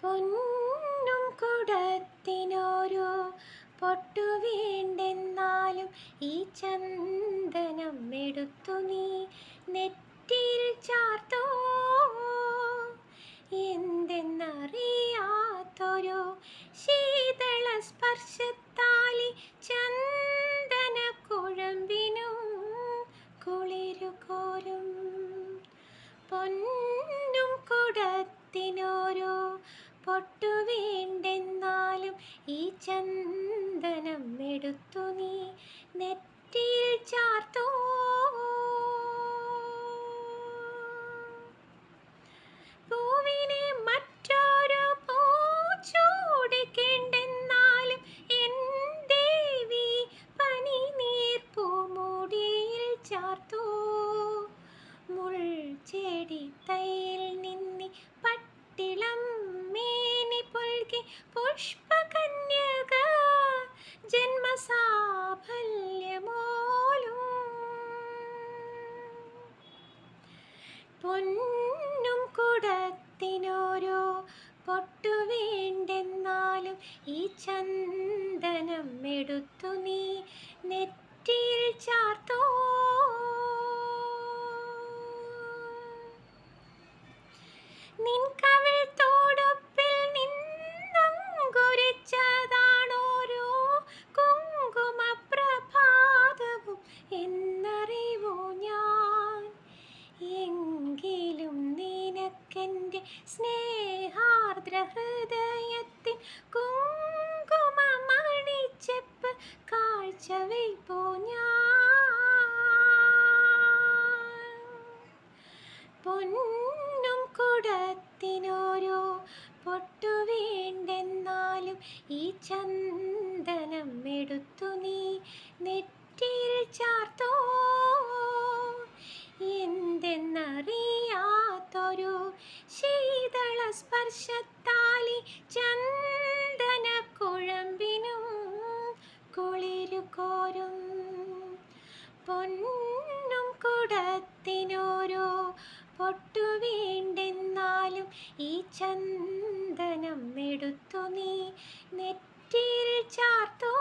പൊന്നും കുടത്തിനോരോ പൊട്ടു വേണ്ടെന്നാലും ഈ ചന്ദനം എടുത്തു നീ നെറ്റിയിൽ ചാർത്തോ. എന്തെന്നറിയാത്തൊരു ശീതള സ്പർശത്താലി ചന്ദന കുഴമ്പിനും കുളിരുകോരും. പൊന്നും കുടത്തിനോരോ പൊട്ടു വേണ്ടെന്നാലും ഈ ചന്ദനം എടുത്തു നീ നെറ്റിയിൽ ചാർത്തോ. പൂവിനെ മറ്റൊരു പൂ ചൂടിക്കേണ്ടെന്നാലും എൻ ദേവി പനിനീർപ്പൂമുടിയിൽ ചാർത്തോ. മുൾച്ചെടി തൈയിൽ നിന്നി പട്ടിളം മേനി പുൽകി പുഷ്പകന്യക ജന്മസാഫല്യമോലും. പൊന്നും കുടത്തിനോരോ പൊട്ടു വേണ്ടെന്നാലും ഈ ചന്ദനം എടുത്തു നീ നെറ്റിയിൽ ചാർത്തോ. നിൻ കവിൾ തോടുപ്പിൽ നിന്നങ്കുരിച്ചതാണോരോ കുങ്കുമപ്രഭാതവും എന്നറിവു ഞാൻ. എങ്കിലും നിനക്കെൻ്റെ സ്നേഹാർദ്ര ഹൃദയത്തിൻ കുങ്കുമമണിച്ചെപ്പ് കാഴ്ചവയ്പ്പു ഞാൻ. പൊന്നും കുടത്തിനോരോ പൊട്ടു വേണ്ടെന്നാലും ഈ ചന്ദനം എടുത്തു നീ നെറ്റിയിൽ ചാർത്തോ. എന്തെന്നറിയാത്തൊരു ശീതള സ്പർശത്താലി ചന്ദന കുഴമ്പിനും കുളിരുകോരും. പൊന്നും കുടത്തിനോരോ പൊട്ടു വേണ്ടെന്നാലും ഈ ചന്ദനം എടുത്തു നീ നെറ്റിയിൽ ചാർത്തോ.